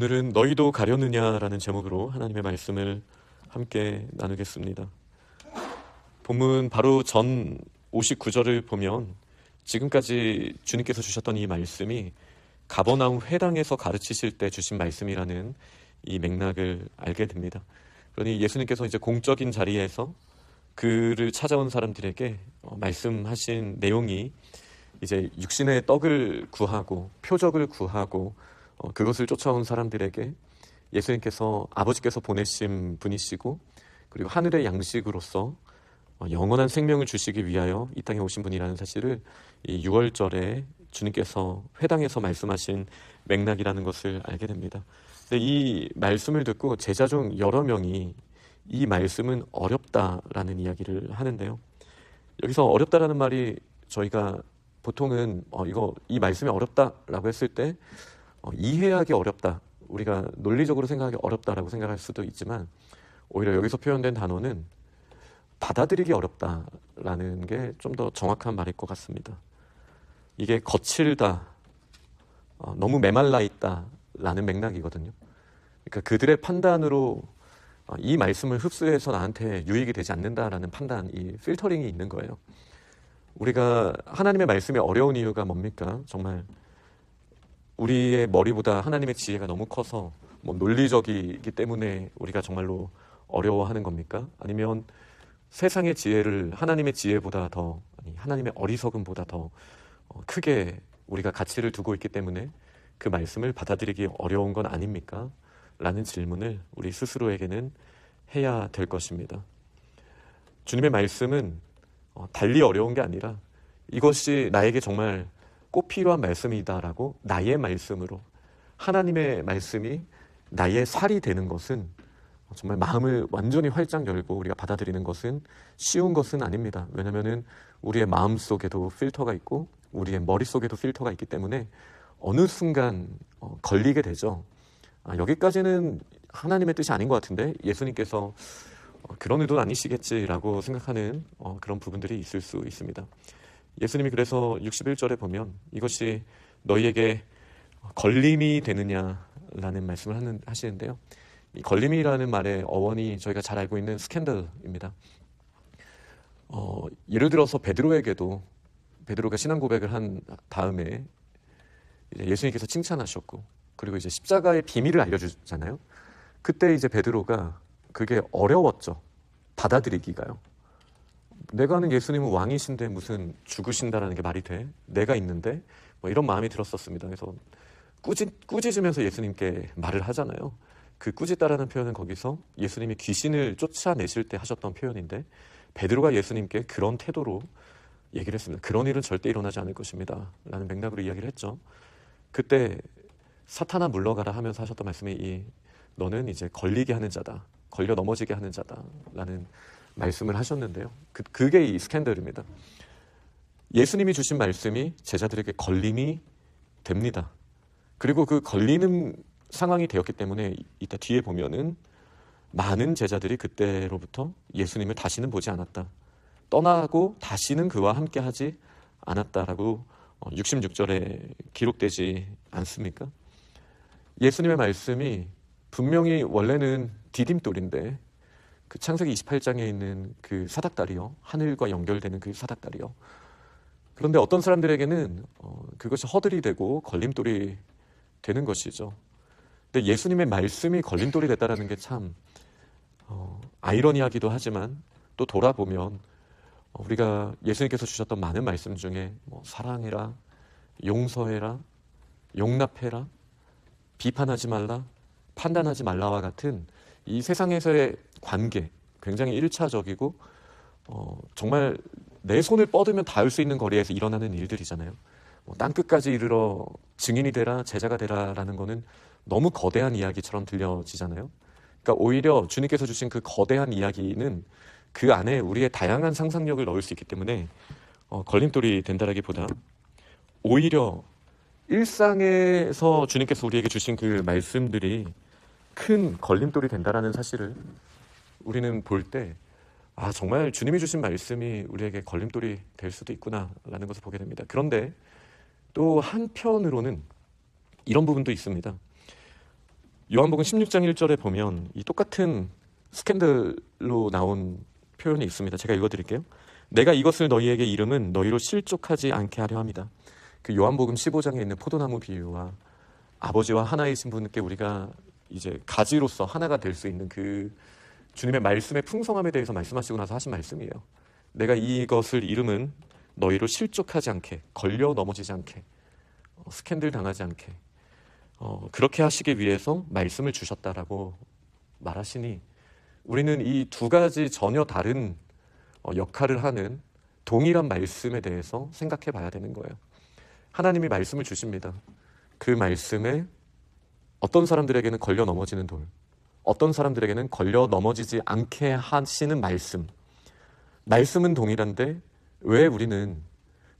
오늘은 너희도 가려느냐라는 제목으로 하나님의 말씀을 함께 나누겠습니다. 본문 바로 전 59절을 보면 지금까지 주님께서 주셨던 이 말씀이 가버나움 회당에서 가르치실 때 주신 말씀이라는 이 맥락을 알게 됩니다. 그러니 예수님께서 이제 공적인 자리에서 그를 찾아온 사람들에게 말씀하신 내용이 이제 육신의 떡을 구하고 표적을 구하고 그것을 쫓아온 사람들에게 예수님께서 아버지께서 보내신 분이시고 그리고 하늘의 양식으로서 영원한 생명을 주시기 위하여 이 땅에 오신 분이라는 사실을 이 6월절에 주님께서 회당에서 말씀하신 맥락이라는 것을 알게 됩니다. 근데 이 말씀을 듣고 제자 중 여러 명이 이 말씀은 어렵다라는 이야기를 하는데요. 여기서 어렵다라는 말이 저희가 보통은 이 말씀이 어렵다라고 했을 때 이해하기 어렵다, 우리가 논리적으로 생각하기 어렵다라고 생각할 수도 있지만 오히려 여기서 표현된 단어는 받아들이기 어렵다라는 게 좀 더 정확한 말일 것 같습니다. 이게 거칠다, 너무 메말라 있다라는 맥락이거든요. 그러니까 그들의 판단으로 이 말씀을 흡수해서 나한테 유익이 되지 않는다라는 판단, 이 필터링이 있는 거예요. 우리가 하나님의 말씀이 어려운 이유가 뭡니까? 정말 우리의 머리보다 하나님의 지혜가 너무 커서 논리적이기 때문에 우리가 정말로 어려워하는 겁니까? 아니면 세상의 지혜를 하나님의 지혜보다 더, 하나님의 어리석음보다 더 크게 우리가 가치를 두고 있기 때문에 그 말씀을 받아들이기 어려운 건 아닙니까? 라는 질문을 우리 스스로에게는 해야 될 것입니다. 주님의 말씀은 달리 어려운 게 아니라 이것이 나에게 정말 꼭 필요한 말씀이다라고 나의 말씀으로 하나님의 말씀이 나의 살이 되는 것은 정말 마음을 완전히 활짝 열고 우리가 받아들이는 것은 쉬운 것은 아닙니다. 왜냐하면 우리의 마음 속에도 필터가 있고 우리의 머릿속에도 필터가 있기 때문에 어느 순간 걸리게 되죠. 여기까지는 하나님의 뜻이 아닌 것 같은데 예수님께서 그런 의도는 아니시겠지라고 생각하는 그런 부분들이 있을 수 있습니다. 예수님이 그래서 61절에 보면 이것이 너희에게 걸림이 되느냐라는 말씀을 하시는데요. 이 걸림이라는 말의 어원이 저희가 잘 알고 있는 스캔들입니다. 예를 들어서 베드로가 신앙 고백을 한 다음에 이제 예수님께서 칭찬하셨고 그리고 이제 십자가의 비밀을 알려주잖아요. 그때 이제 베드로가 그게 어려웠죠. 받아들이기가요. 내가 아는 예수님은 왕이신데 무슨 죽으신다라는 게 말이 돼? 내가 있는데? 이런 마음이 들었었습니다. 그래서 꾸짖으면서 예수님께 말을 하잖아요. 그 꾸짖다라는 표현은 거기서 예수님이 귀신을 쫓아내실 때 하셨던 표현인데 베드로가 예수님께 그런 태도로 얘기를 했습니다. 그런 일은 절대 일어나지 않을 것입니다. 라는 맥락으로 이야기를 했죠. 그때 사탄아 물러가라 하면서 하셨던 말씀이 너는 이제 걸리게 하는 자다. 걸려 넘어지게 하는 자다. 라는 말씀을 하셨는데요. 그게 이 스캔들입니다. 예수님이 주신 말씀이 제자들에게 걸림이 됩니다. 그리고 그 걸리는 상황이 되었기 때문에 이따 뒤에 보면은 많은 제자들이 그때로부터 예수님을 다시는 보지 않았다. 떠나고 다시는 그와 함께 하지 않았다라고 66절에 기록되지 않습니까? 예수님의 말씀이 분명히 원래는 디딤돌인데 그 창세기 28장에 있는 그 사닥다리요, 하늘과 연결되는 그 사닥다리요. 그런데 어떤 사람들에게는 그것이 허들이 되고 걸림돌이 되는 것이죠. 근데 예수님의 말씀이 걸림돌이 됐다라는 게 참 아이러니하기도 하지만 또 돌아보면 우리가 예수님께서 주셨던 많은 말씀 중에 사랑해라, 용서해라, 용납해라, 비판하지 말라, 판단하지 말라와 같은 이 세상에서의 관계, 굉장히 1차적이고 정말 내 손을 뻗으면 닿을 수 있는 거리에서 일어나는 일들이잖아요. 땅끝까지 이르러 증인이 되라, 제자가 되라라는 거는 너무 거대한 이야기처럼 들려지잖아요. 그러니까 오히려 주님께서 주신 그 거대한 이야기는 그 안에 우리의 다양한 상상력을 넣을 수 있기 때문에 걸림돌이 된다라기보다 오히려 일상에서 주님께서 우리에게 주신 그 말씀들이 큰 걸림돌이 된다라는 사실을 우리는 볼 때 정말 주님이 주신 말씀이 우리에게 걸림돌이 될 수도 있구나라는 것을 보게 됩니다. 그런데 또 한편으로는 이런 부분도 있습니다. 요한복음 16장 1절에 보면 이 똑같은 스캔들로 나온 표현이 있습니다. 제가 읽어드릴게요. 내가 이것을 너희에게 이름은 너희로 실족하지 않게 하려 합니다. 그 요한복음 15장에 있는 포도나무 비유와 아버지와 하나이신 분께 우리가 이제 가지로서 하나가 될 수 있는 그 주님의 말씀의 풍성함에 대해서 말씀하시고 나서 하신 말씀이에요. 내가 이것을 이름은 너희로 실족하지 않게, 걸려 넘어지지 않게, 스캔들 당하지 않게, 그렇게 하시기 위해서 말씀을 주셨다라고 말하시니, 우리는 이 두 가지 전혀 다른 역할을 하는 동일한 말씀에 대해서 생각해 봐야 되는 거예요. 하나님이 말씀을 주십니다. 그 말씀에 어떤 사람들에게는 걸려 넘어지는 돌, 어떤 사람들에게는 걸려 넘어지지 않게 하시는 말씀은 동일한데 왜 우리는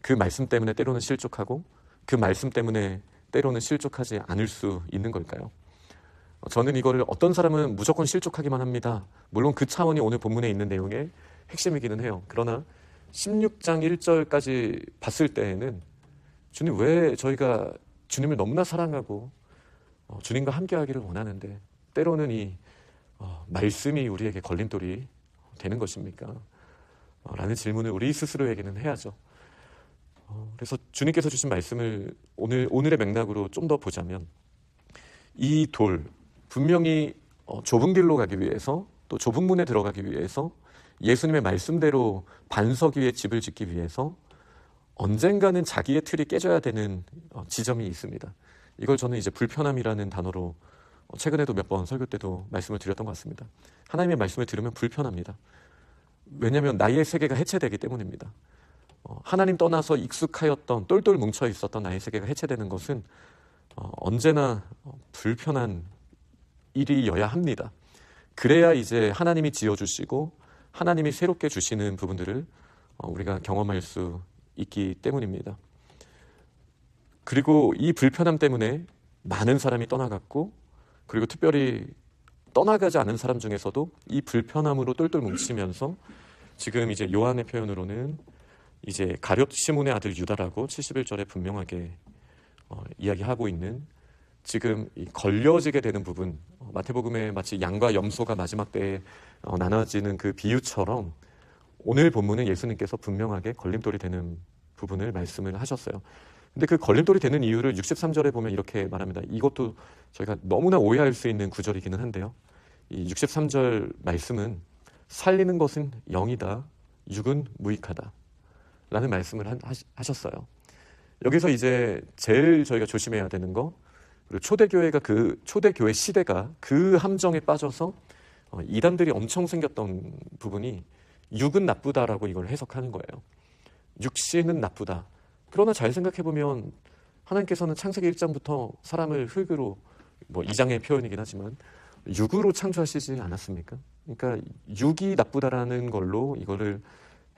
그 말씀 때문에 때로는 실족하고 그 말씀 때문에 때로는 실족하지 않을 수 있는 걸까요? 저는 이거를 어떤 사람은 무조건 실족하기만 합니다. 물론 그 차원이 오늘 본문에 있는 내용의 핵심이기는 해요. 그러나 16장 1절까지 봤을 때에는 주님, 왜 저희가 주님을 너무나 사랑하고 주님과 함께하기를 원하는데 때로는 이 말씀이 우리에게 걸림돌이 되는 것입니까? 라는 질문을 우리 스스로에게는 해야죠. 그래서 주님께서 주신 말씀을 오늘의 맥락으로 좀 더 보자면, 이 돌, 분명히 좁은 길로 가기 위해서, 또 좁은 문에 들어가기 위해서, 예수님의 말씀대로 반석 위에 집을 짓기 위해서 언젠가는 자기의 틀이 깨져야 되는 지점이 있습니다. 이걸 저는 이제 불편함이라는 단어로 최근에도 몇 번 설교 때도 말씀을 드렸던 것 같습니다. 하나님의 말씀을 들으면 불편합니다. 왜냐하면 나의 세계가 해체되기 때문입니다. 하나님 떠나서 익숙하였던, 똘똘 뭉쳐 있었던 나의 세계가 해체되는 것은 언제나 불편한 일이어야 합니다. 그래야 이제 하나님이 지어주시고 하나님이 새롭게 주시는 부분들을 우리가 경험할 수 있기 때문입니다. 그리고 이 불편함 때문에 많은 사람이 떠나갔고, 그리고 특별히 떠나가지 않은 사람 중에서도 이 불편함으로 똘똘 뭉치면서 지금 이제 요한의 표현으로는 이제 가룟 시몬의 아들 유다라고 71절에 분명하게 이야기하고 있는, 지금 이 걸려지게 되는 부분, 마태복음에 마치 양과 염소가 마지막 때에 나눠지는 그 비유처럼 오늘 본문은 예수님께서 분명하게 걸림돌이 되는 부분을 말씀을 하셨어요. 근데 그 걸림돌이 되는 이유를 63절에 보면 이렇게 말합니다. 이것도 저희가 너무나 오해할 수 있는 구절이기는 한데요. 이 63절 말씀은 살리는 것은 영이다, 육은 무익하다 라는 말씀을 하셨어요. 여기서 이제 제일 저희가 조심해야 되는 거, 그리고 초대교회 시대가 그 함정에 빠져서 이단들이 엄청 생겼던 부분이, 육은 나쁘다라고 이걸 해석하는 거예요. 육신은 나쁘다. 그러나 잘 생각해보면 하나님께서는 창세기 1장부터 사람을 흙으로, 2장의 표현이긴 하지만 육으로 창조하시지 않았습니까? 그러니까 육이 나쁘다라는 걸로 이거를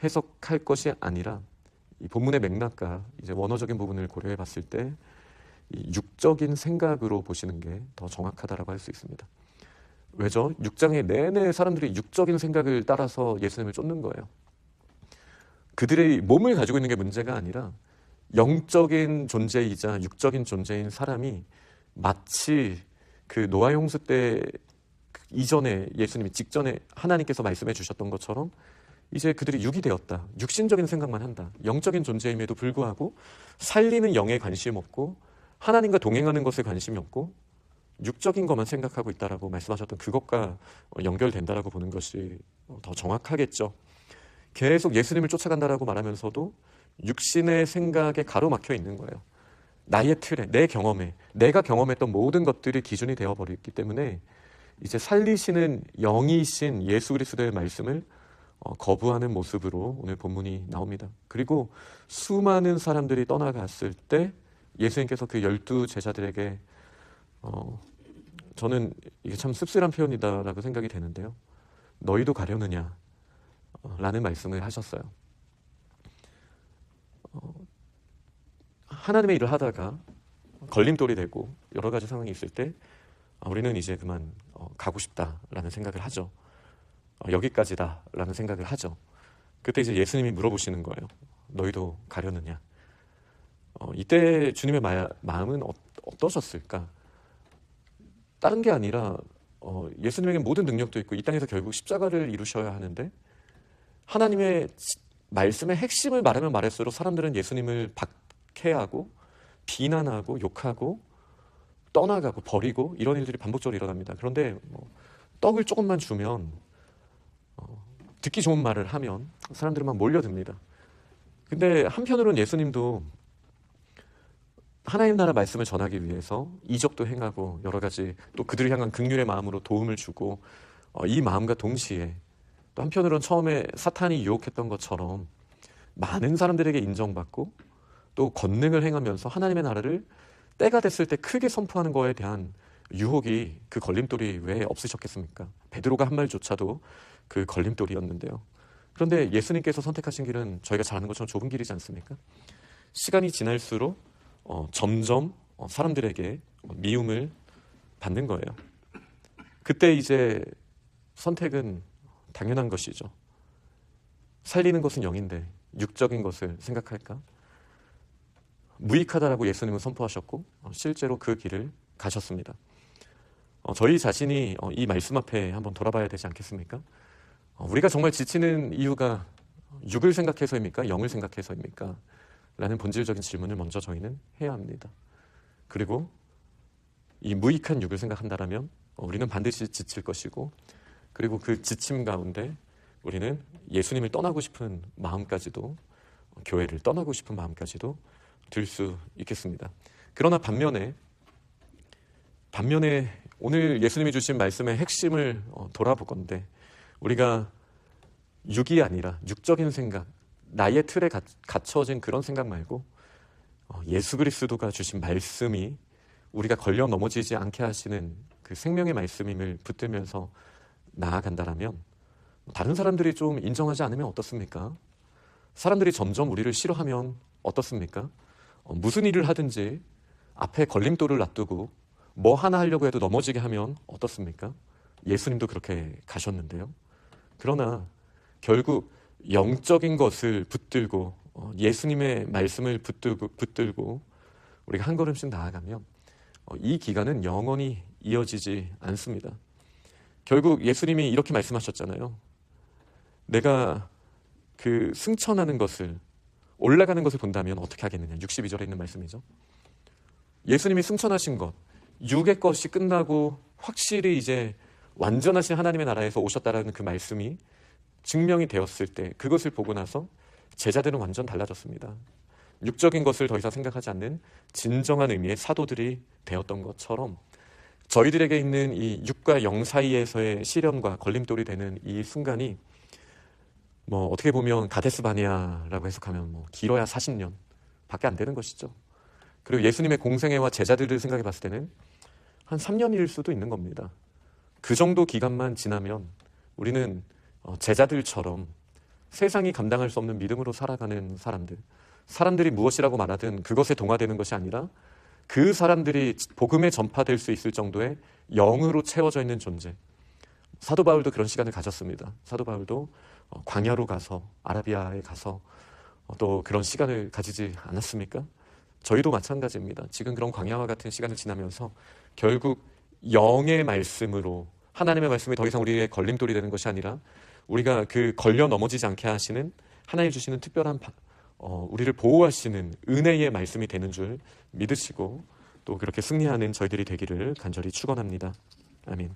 해석할 것이 아니라, 이 본문의 맥락과 이제 원어적인 부분을 고려해 봤을 때 이 육적인 생각으로 보시는 게 더 정확하다라고 할 수 있습니다. 왜죠? 6장의 내내 사람들이 육적인 생각을 따라서 예수님을 쫓는 거예요. 그들의 몸을 가지고 있는 게 문제가 아니라 영적인 존재이자 육적인 존재인 사람이 마치 그 노아 홍수 때 이전에, 예수님이 직전에 하나님께서 말씀해 주셨던 것처럼 이제 그들이 육이 되었다. 육신적인 생각만 한다. 영적인 존재임에도 불구하고 살리는 영에 관심 없고 하나님과 동행하는 것에 관심이 없고 육적인 것만 생각하고 있다라고 말씀하셨던 그것과 연결된다라고 보는 것이 더 정확하겠죠. 계속 예수님을 쫓아간다라고 말하면서도 육신의 생각에 가로막혀 있는 거예요. 나의 틀에, 내 경험에, 내가 경험했던 모든 것들이 기준이 되어버렸기 때문에 이제 살리시는 영이신 예수 그리스도의 말씀을 거부하는 모습으로 오늘 본문이 나옵니다. 그리고 수많은 사람들이 떠나갔을 때 예수님께서 그 12 제자들에게 저는 이게 참 씁쓸한 표현이다라고 생각이 되는데요. 너희도 가려느냐? 라는 말씀을 하셨어요. 하나님의 일을 하다가 걸림돌이 되고 여러 가지 상황이 있을 때 우리는 이제 그만 가고 싶다라는 생각을 하죠. 여기까지다라는 생각을 하죠. 그때 이제 예수님이 물어보시는 거예요. 너희도 가려느냐? 이때 주님의 마음은 어떠셨을까? 다른 게 아니라 예수님에게 모든 능력도 있고 이 땅에서 결국 십자가를 이루셔야 하는데 하나님의 말씀의 핵심을 말하면 말할수록 사람들은 예수님을 박해하고 비난하고 욕하고 떠나가고 버리고 이런 일들이 반복적으로 일어납니다. 그런데 떡을 조금만 주면 듣기 좋은 말을 하면 사람들은 막 몰려듭니다. 근데 한편으로는 예수님도 하나님 나라 말씀을 전하기 위해서 이적도 행하고 여러 가지 또 그들을 향한 긍휼의 마음으로 도움을 주고 이 마음과 동시에 또 한편으로는 처음에 사탄이 유혹했던 것처럼 많은 사람들에게 인정받고 또 권능을 행하면서 하나님의 나라를 때가 됐을 때 크게 선포하는 거에 대한 유혹이 그 걸림돌이 왜 없으셨겠습니까? 베드로가 한 말조차도 그 걸림돌이었는데요. 그런데 예수님께서 선택하신 길은 저희가 잘 아는 것처럼 좁은 길이지 않습니까? 시간이 지날수록 점점 사람들에게 미움을 받는 거예요. 그때 이제 선택은 당연한 것이죠. 살리는 것은 영인데 육적인 것을 생각할까? 무익하다라고 예수님은 선포하셨고 실제로 그 길을 가셨습니다. 저희 자신이 이 말씀 앞에 한번 돌아봐야 되지 않겠습니까? 우리가 정말 지치는 이유가 육을 생각해서입니까? 영을 생각해서입니까? 라는 본질적인 질문을 먼저 저희는 해야 합니다. 그리고 이 무익한 육을 생각한다면 우리는 반드시 지칠 것이고 그리고 그 지침 가운데 우리는 예수님을 떠나고 싶은 마음까지도 교회를 떠나고 싶은 마음까지도 들 수 있겠습니다. 그러나 반면에 오늘 예수님이 주신 말씀의 핵심을 돌아볼 건데 우리가 육이 아니라 육적인 생각, 나의 틀에 갇혀진 그런 생각 말고 예수 그리스도가 주신 말씀이 우리가 걸려 넘어지지 않게 하시는 그 생명의 말씀임을 붙들면서 나아간다라면 다른 사람들이 좀 인정하지 않으면 어떻습니까? 사람들이 점점 우리를 싫어하면 어떻습니까? 무슨 일을 하든지 앞에 걸림돌을 놔두고 뭐 하나 하려고 해도 넘어지게 하면 어떻습니까? 예수님도 그렇게 가셨는데요. 그러나 결국 영적인 것을 붙들고 예수님의 말씀을 붙들고 우리가 한 걸음씩 나아가면 이 기간은 영원히 이어지지 않습니다. 결국 예수님이 이렇게 말씀하셨잖아요. 내가 그 승천하는 것을 올라가는 것을 본다면 어떻게 하겠느냐. 62절에 있는 말씀이죠. 예수님이 승천하신 것, 육의 것이 끝나고 확실히 이제 완전하신 하나님의 나라에서 오셨다라는 그 말씀이 증명이 되었을 때 그것을 보고 나서 제자들은 완전 달라졌습니다. 육적인 것을 더 이상 생각하지 않는 진정한 의미의 사도들이 되었던 것처럼 저희들에게 있는 이 육과 영 사이에서의 시련과 걸림돌이 되는 이 순간이 어떻게 보면 가데스 바네아라고 해석하면 길어야 40년 밖에 안 되는 것이죠. 그리고 예수님의 공생애와 제자들을 생각해 봤을 때는 한 3년일 수도 있는 겁니다. 그 정도 기간만 지나면 우리는 제자들처럼 세상이 감당할 수 없는 믿음으로 살아가는 사람들이 무엇이라고 말하든 그것에 동화되는 것이 아니라 그 사람들이 복음에 전파될 수 있을 정도의 영으로 채워져 있는 존재. 사도 바울도 그런 시간을 가졌습니다. 사도 바울도 광야로 가서 아라비아에 가서 또 그런 시간을 가지지 않았습니까? 저희도 마찬가지입니다. 지금 그런 광야와 같은 시간을 지나면서 결국 영의 말씀으로 하나님의 말씀이 더 이상 우리의 걸림돌이 되는 것이 아니라 우리가 그 걸려 넘어지지 않게 하시는 하나님 주시는 특별한 우리를 보호하시는 은혜의 말씀이 되는 줄 믿으시고 또 그렇게 승리하는 저희들이 되기를 간절히 축원합니다. 아멘.